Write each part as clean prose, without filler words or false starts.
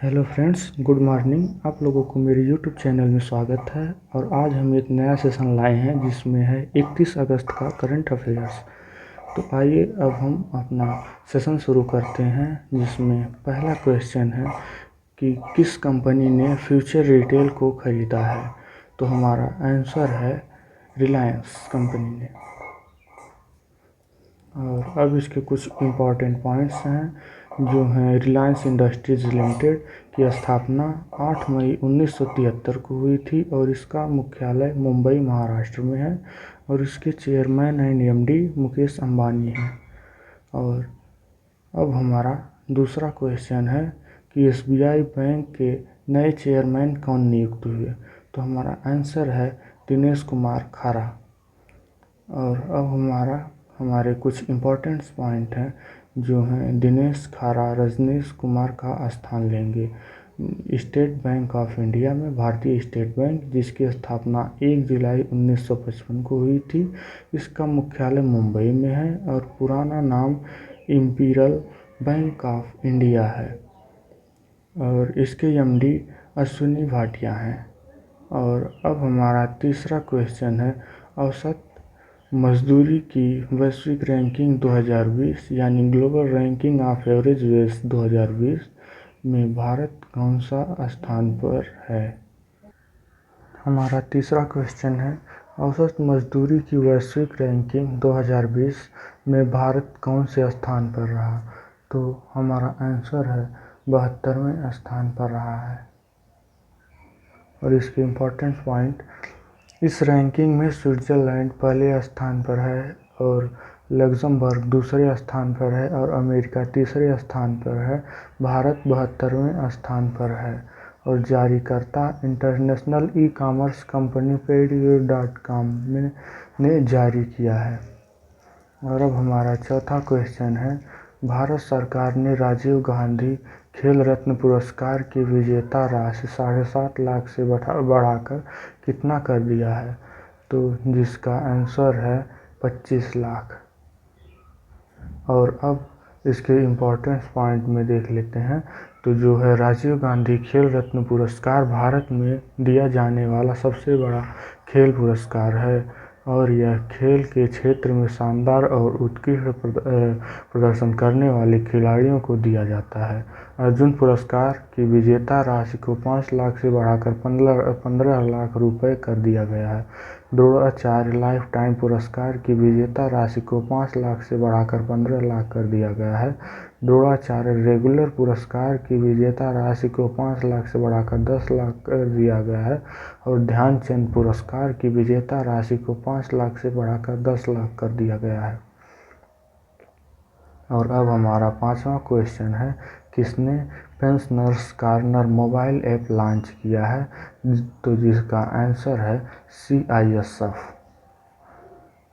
Hello friends, good morning. आप लोगों को मेरे यूट्यूब चैनल में स्वागत है। और आज हम एक नया सेशन लाए हैं जिसमें है 31 अगस्त का करंट अफेयर्स। तो आइए अब हम अपना सेशन शुरू करते हैं, जिसमें पहला क्वेश्चन है कि किस कंपनी ने फ्यूचर रिटेल को ख़रीदा है। तो हमारा आंसर है रिलायंस कंपनी ने। और अब इसके कुछ इम्पॉर्टेंट पॉइंट्स हैं जो हैं। रिलायंस इंडस्ट्रीज़ लिमिटेड की स्थापना 8 मई 1973 को हुई थी और इसका मुख्यालय मुंबई महाराष्ट्र में है और इसके chairman and MD Mukesh Ambani हैं। और अब हमारा दूसरा क्वेश्चन है कि एसबीआई बैंक के नए चेयरमैन कौन नियुक्त हुए। तो हमारा आंसर है दिनेश कुमार खारा। और अब हमारे कुछ इम्पोर्टेंट पॉइंट हैं जो हैं। दिनेश खारा रजनीश कुमार का स्थान लेंगे स्टेट बैंक ऑफ इंडिया में, भारतीय स्टेट बैंक, जिसकी स्थापना 1 जुलाई 1955 को हुई थी। इसका मुख्यालय मुंबई में है और पुराना नाम इम्पीरियल बैंक ऑफ इंडिया है। और इसके एमडी अश्विनी भाटिया हैं। और अब हमारा तीसरा क्वेश्चन है औसत मजदूरी की वैश्विक रैंकिंग 2020 यानी global ranking of average wage 2020 में भारत कौन सा स्थान पर है। हमारा तीसरा क्वेश्चन है औसत मजदूरी की वैश्विक रैंकिंग 2020 में भारत कौन से स्थान पर रहा। तो हमारा आंसर है 72वें स्थान पर रहा है। और इसके इम्पोर्टेंट पॉइंट, इस रैंकिंग में स्विट्ज़रलैंड पहले स्थान पर है और लग्जमबर्ग दूसरे स्थान पर है और अमेरिका तीसरे स्थान पर है। भारत 72वें स्थान पर है और जारीकर्ता इंटरनेशनल ई-कॉमर्स कंपनी पेडियो.com ने जारी किया है। और अब हमारा चौथा क्वेश्चन है भारत सरकार ने राजीव गांधी खेल रत्न पुरस्कार की विजेता राशि 7.5 लाख से बढ़ाकर कितना कर दिया है। तो जिसका आंसर है 25 लाख। और अब इसके इम्पोर्टेंस पॉइंट में देख लेते हैं। तो जो है राजीव गांधी खेल रत्न पुरस्कार भारत में दिया जाने वाला सबसे बड़ा खेल पुरस्कार है और यह खेल के क्षेत्र में शानदार और उत्कृष्ट प्रदर्शन करने वाले खिलाड़ियों को दिया जाता है। अर्जुन पुरस्कार की विजेता राशि को 5 लाख से बढ़ाकर 15 लाख रुपए कर दिया गया है। द्रोणाचार्य लाइफ टाइम पुरस्कार की विजेता राशि को 5 लाख से बढ़ाकर 15 लाख कर दिया गया है। द्रोणाचार्य रेगुलर पुरस्कार की विजेता राशि को 5 लाख से बढ़ाकर 10 लाख कर दिया गया है और ध्यानचंद पुरस्कार की विजेता राशि को 5 लाख से बढ़ाकर 10 लाख कर दिया गया है। और अब हमारा पांचवा क्वेश्चन है किसने pensioners corner mobile app launch किया है। तो जिसका आंसर है CISF।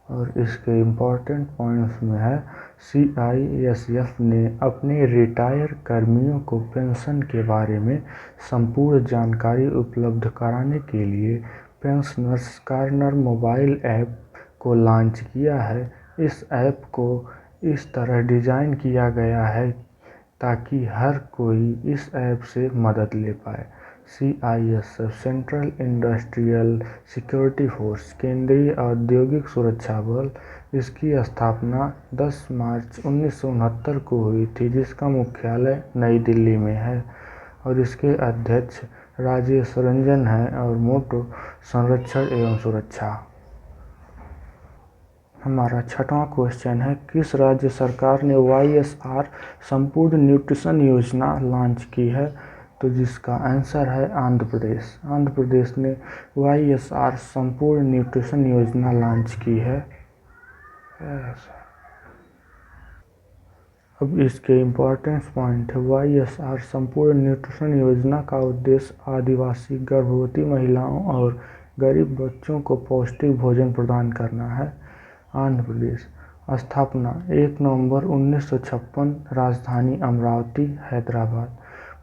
और इसके इम्पोर्टेंट पॉइंट्स में है CISF ने अपने रिटायर कर्मियों को पेंशन के बारे में संपूर्ण जानकारी उपलब्ध कराने के लिए पेंशनर्स कॉर्नर मोबाइल ऐप को लॉन्च किया है। इस ऐप को इस तरह डिज़ाइन किया गया है ताकि हर कोई इस ऐप से मदद ले पाए। CISF central industrial security force, केंद्रीय औद्योगिक सुरक्षा बल, इसकी स्थापना 10 मार्च 1969 को हुई थी, जिसका मुख्यालय नई दिल्ली में है और इसके अध्यक्ष राजेश रंजन हैं और मोटो संरक्षण एवं सुरक्षा। हमारा छठवां क्वेश्चन है किस राज्य सरकार ने YSR संपूर्ण न्यूट्रिशन योजना लॉन्च की है। तो जिसका आंसर है आंध्र प्रदेश। आंध्र प्रदेश ने YSR संपूर्ण न्यूट्रिशन योजना लॉन्च की है। अब इसके इम्पोर्टेंट पॉइंट है YSR संपूर्ण न्यूट्रिशन योजना का उद्देश्य आदिवासी गर्भवती महिलाओं और गरीब बच्चों को पौष्टिक भोजन प्रदान करना है। आंध्र प्रदेश। स्थापना 1 नवंबर 1956, राजधानी अमरावती, हैदराबाद।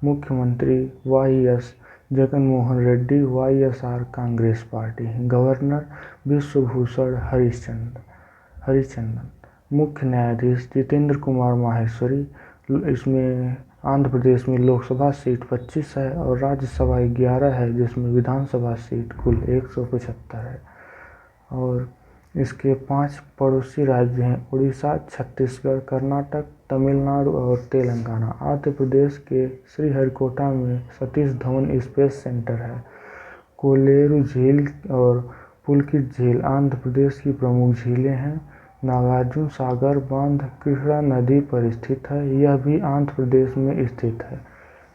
मुख्यमंत्री YS Jaganmohan Reddy, YSR Congress party. Governor Vishwabhusan Harichandan. मुख्य न्यायाधीश जितेंद्र कुमार माहेश्वरी। इसमें आंध्र प्रदेश में लोकसभा सीट 25 है और राज्यसभा 11 है, जिसमें विधानसभा सीट कुल 175 है। और इसके 5 पड़ोसी राज्य हैं उड़ीसा, छत्तीसगढ़, कर्नाटक, तमिलनाडु और तेलंगाना। आंध्र प्रदेश के श्रीहरिकोटा में सतीश धवन स्पेस सेंटर है। कोलेरू झील और पुलकित झील आंध्र प्रदेश की प्रमुख झीलें हैं। नागार्जुन सागर बांध कृष्णा नदी पर स्थित है, यह भी आंध्र प्रदेश में स्थित है।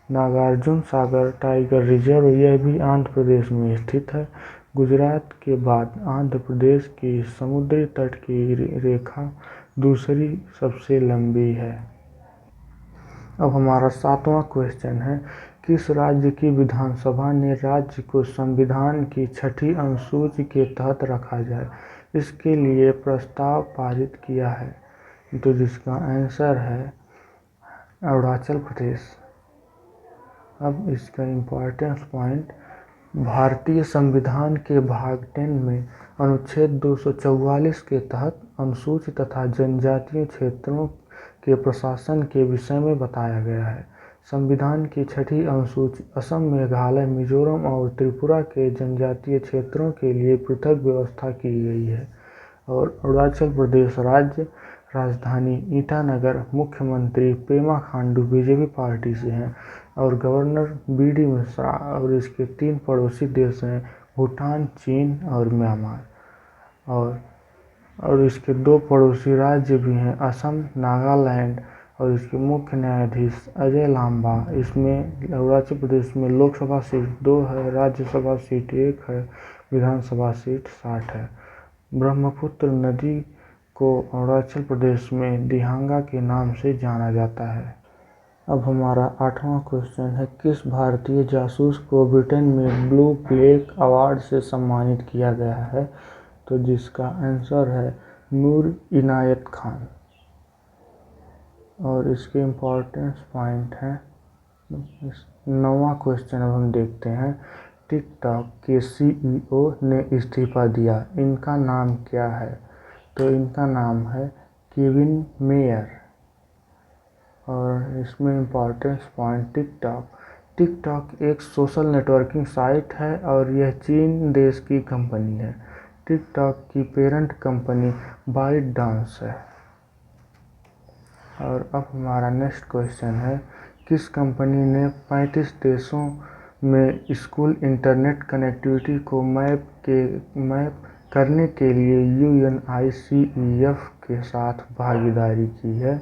नागार्जुन सागर टाइगर रिजर्व यह भी आंध्र प्रदेश में स्थित है। गुजरात के बाद आंध्र प्रदेश की समुद्री तट की रेखा दूसरी सबसे लंबी है। अब हमारा 7वां क्वेश्चन है, किस राज्य की विधानसभा ने राज्य को संविधान की 6ठी अनुसूची के तहत रखा जाए, इसके लिए प्रस्ताव पारित किया है? तो जिसका आंसर है अरुणाचल प्रदेश। अब इसका इम्पोर्टेंस पॉइंट, भारतीय संविधान के भाग 10 में अनुच्छेद 244 के तहत अनुसूचित तथा जनजातीय क्षेत्रों के प्रशासन के विषय में बताया गया है। संविधान की 6ठी अनुसूची असम, मेघालय, मिजोरम और त्रिपुरा के जनजातीय क्षेत्रों के लिए पृथक व्यवस्था की गई है। और अरुणाचल प्रदेश राज्य राजधानी ईटानगर, मुख्यमंत्री पेमा खांडू बीजेपी पार्टी से हैं और गवर्नर बीडी मिश्रा। और इसके 3 पड़ोसी देश हैं भूटान, चीन और म्यांमार। और इसके 2 पड़ोसी राज्य भी हैं असम, नागालैंड। और इसके मुख्य न्यायाधीश अजय लांबा। इसमें अरुणाचल प्रदेश में लोकसभा सीट 2 है, राज्यसभा सीट 1 है, विधानसभा सीट 60 है। ब्रह्मपुत्र नदी को अरुणाचल प्रदेश में दिहांगा के नाम से जाना जाता है। अब हमारा 8वां क्वेश्चन है, किस भारतीय जासूस को ब्रिटेन में ब्लू प्लेग अवार्ड से सम्मानित किया गया है? तो जिसका आंसर है नूर इनायत खान। और इसके इम्पोर्टेंस पॉइंट हैं। 9वां क्वेश्चन अब हम देखते हैं, टिकटॉक के CEO ने इस्तीफा दिया, इनका नाम क्या है? तो इनका नाम है केविन मेयर। और इसमें इम्पोर्टेंस पॉइंट, टिकटॉक एक सोशल नेटवर्किंग साइट है और यह चीन देश की कंपनी है। टिकटॉक की पेरेंट कंपनी बाइट डांस है। और अब हमारा नेक्स्ट क्वेश्चन है, किस कंपनी ने 35 देशों में स्कूल इंटरनेट कनेक्टिविटी को मैप करने के लिए UNICEF के साथ भागीदारी की है?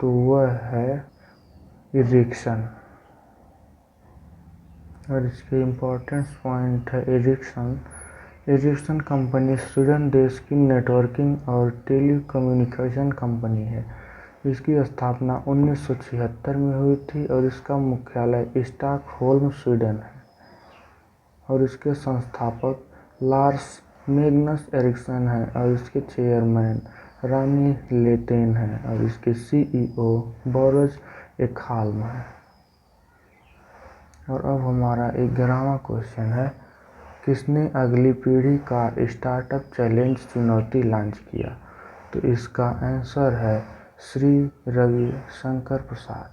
तो वह है एरिक्सन। और इसके इम्पोर्टेंस पॉइंट है एरिक्सन कंपनी स्वीडन देश की नेटवर्किंग और टेलीकम्युनिकेशन कंपनी है। इसकी स्थापना 1976 में हुई थी और इसका मुख्यालय स्टॉकहोल्म, स्वीडन है। और इसके संस्थापक लार्स मैग्नस एरिक्सन हैं और इसके चेयरमैन रानी लेटेन हैं और इसके CEO बोरज एकहाल्म है। और अब हमारा 11वां क्वेश्चन है, किसने अगली पीढ़ी का स्टार्टअप चैलेंज चुनौती लॉन्च किया? तो इसका आंसर है श्री रविशंकर प्रसाद।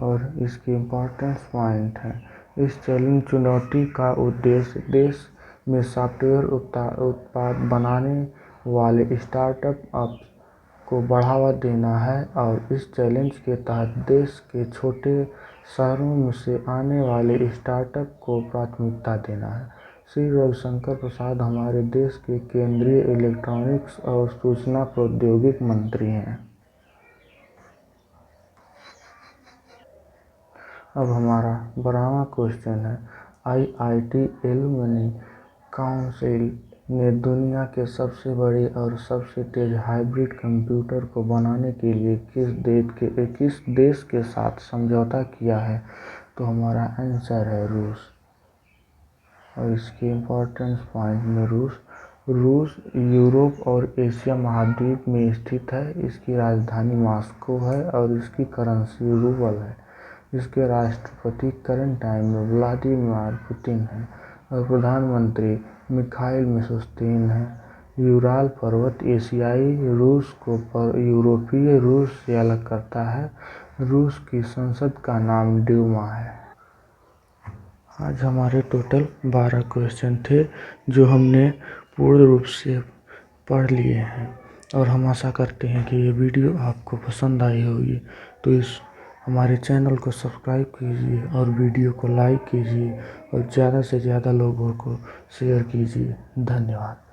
और इसकी इम्पोर्टेंस पॉइंट है, इस चैलेंज चुनौती का उद्देश्य देश में सॉफ्टवेयर उत्पाद बनाने वाले स्टार्टअप को बढ़ावा देना है। और इस चैलेंज के तहत देश के छोटे शहरों में से आने वाले स्टार्टअप को प्राथमिकता देना है। श्री रविशंकर प्रसाद हमारे देश के केंद्रीय इलेक्ट्रॉनिक्स और सूचना प्रौद्योगिकी मंत्री हैं। अब हमारा 12वां क्वेश्चन है, IIT एलुमनी काउंसिल ने दुनिया के सबसे बड़े और सबसे तेज हाइब्रिड कंप्यूटर को बनाने के लिए किस देश के साथ समझौता किया है? तो हमारा आंसर है रूस। और इसके इम्पोर्टेंस पॉइंट में रूस यूरोप और एशिया महाद्वीप में स्थित है। इसकी राजधानी मॉस्को है और इसकी करेंसी रूबल है। इसके राष्ट्रपति करंट टाइम में व्लादिमीर पुतिन हैं और प्रधानमंत्री मिखाइल मिशुस्तिन हैं। यूराल पर्वत एशियाई रूस को यूरोपीय रूस से अलग करता है। रूस की संसद का नाम ड्यूमा है। आज हमारे टोटल 12 क्वेश्चन थे जो हमने पूर्ण रूप से पढ़ लिए हैं और हम आशा करते हैं कि ये वीडियो आपको पसंद आई होगी। तो हमारे चैनल को सब्सक्राइब कीजिए और वीडियो को लाइक कीजिए और ज़्यादा से ज़्यादा लोगों को शेयर कीजिए। धन्यवाद।